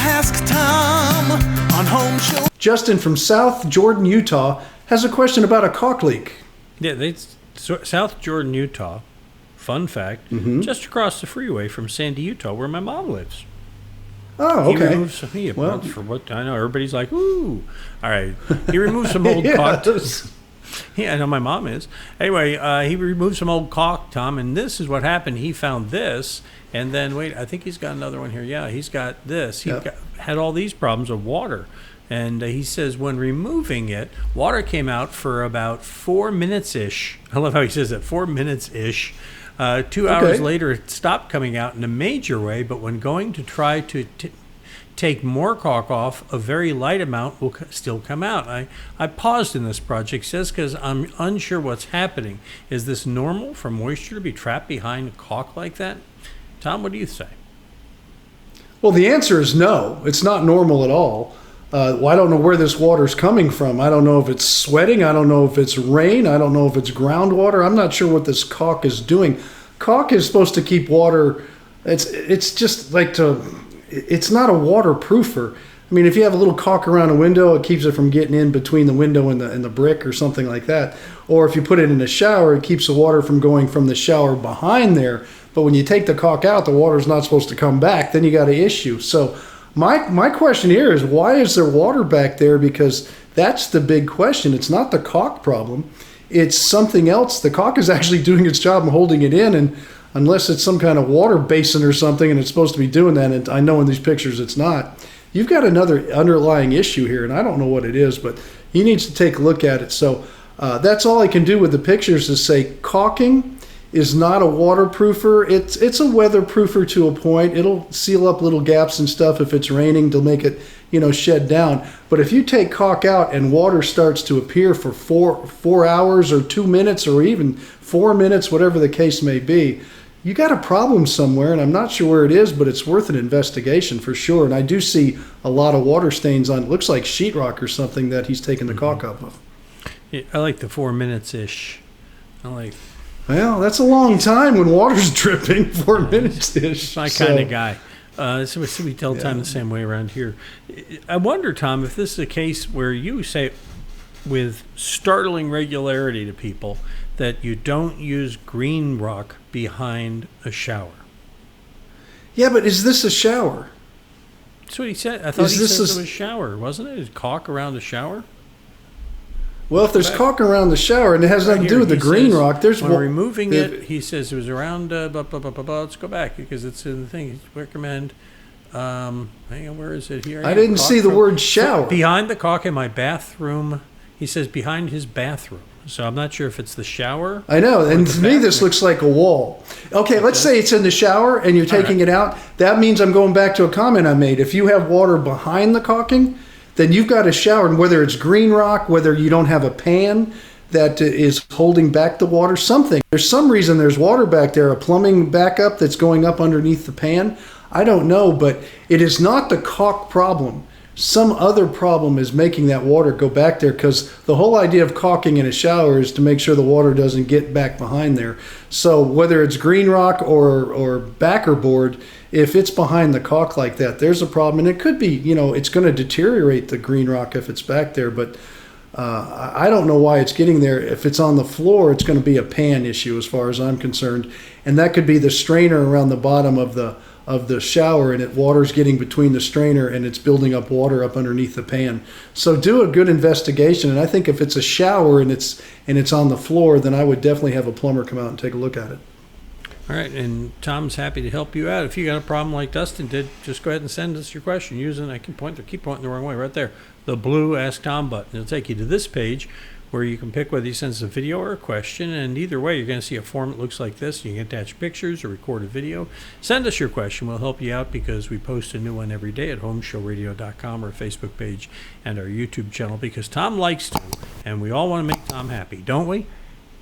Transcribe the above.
Ask Tom on Home Show. Justin from South Jordan, Utah, has a question about a caulk leak. Yeah, South Jordan, Utah. Fun fact, just across the freeway from Sandy, Utah, where my mom lives. Oh, okay. He removed some, for what I know, everybody's like, ooh. All right. He removed some old caulk. Yeah, I know my mom is. Anyway, he removed some old caulk, Tom, and this is what happened. He found this, and then, wait, I think he's got another one here. Yeah, he's got this. He had all these problems of water. And he says when removing it, water came out for about 4 minutes-ish. I love how he says that, 4 minutes-ish. 2 hours later, it stopped coming out in a major way, but when going to try to take more caulk off, a very light amount will still come out. I paused in this project, says, because I'm unsure what's happening. Is this normal for moisture to be trapped behind caulk like that? Tom, what do you say? Well, the answer is no. It's not normal at all. Well, I don't know where this water's coming from. I don't know if it's sweating. I don't know if it's rain. I don't know if it's groundwater. I'm not sure what this caulk is doing. Caulk is supposed to keep water. It's just like it's not a waterproofer. I mean, if you have a little caulk around a window, it keeps it from getting in between the window and the brick or something like that. Or if you put it in a shower, it keeps the water from going from the shower behind there. But when you take the caulk out, the water's not supposed to come back. Then you got an issue. So my question here is, why is there water back there? Because that's the big question. It's not the caulk problem. It's something else. The caulk is actually doing its job and holding it in, and unless it's some kind of water basin or something and it's supposed to be doing that, and I know in these pictures it's not, you've got another underlying issue here, and I don't know what it is, but he needs to take a look at it. So that's all I can do with the pictures is say caulking is not a waterproofer. It's a weatherproofer to a point. It'll seal up little gaps and stuff if it's raining to make it, shed down. But if you take caulk out and water starts to appear for four hours or 2 minutes or even 4 minutes, whatever the case may be, you got a problem somewhere, and I'm not sure where it is, but it's worth an investigation for sure. And I do see a lot of water stains on, it looks like sheetrock or something that he's taken the caulk off of. Yeah, I like the 4 minutes-ish. Well, that's a long time when water's dripping, 4 minutes-ish. My kind of guy. So we tell time the same way around here. I wonder, Tom, if this is a case where you say with startling regularity to people that you don't use green rock behind a shower. Yeah, but is this a shower? That's what he said. I thought he said it was a shower, wasn't it? Is caulk around a shower? Well, if there's caulk around the shower, and it has nothing to do with the green rock, there's when removing it. He says it was around. Let's go back because it's in the thing. Recommend. Hang on, where is it here? I didn't see the word shower behind the caulk in my bathroom. He says behind his bathroom. So I'm not sure if it's the shower. I know, and to me this looks like a wall. Okay, let's say it's in the shower and you're taking it out. That means I'm going back to a comment I made. If you have water behind the caulking, then you've got a shower, and whether it's green rock, whether you don't have a pan that is holding back the water, something. There's some reason there's water back there, a plumbing backup that's going up underneath the pan. I don't know, but it is not the caulk problem. Some other problem is making that water go back there, because the whole idea of caulking in a shower is to make sure the water doesn't get back behind there. So whether it's green rock or backer board, if it's behind the caulk like that, there's a problem. And it could be, it's going to deteriorate the green rock if it's back there, but I don't know why it's getting there. If it's on the floor, it's going to be a pan issue as far as I'm concerned. And that could be the strainer around the bottom of the shower, and water's getting between the strainer and it's building up water up underneath the pan. So do a good investigation, and I think if it's a shower and it's on the floor, then I would definitely have a plumber come out and take a look at it. All right, and Tom's happy to help you out. If you got a problem like Dustin did, just go ahead and send us your question using, I can keep pointing the wrong way right there, the blue Ask Tom button. It'll take you to this page where you can pick whether you send us a video or a question, and either way, you're going to see a form that looks like this. You can attach pictures or record a video. Send us your question. We'll help you out because we post a new one every day at HomeShowRadio.com, our Facebook page, and our YouTube channel, because Tom likes to, and we all want to make Tom happy, don't we?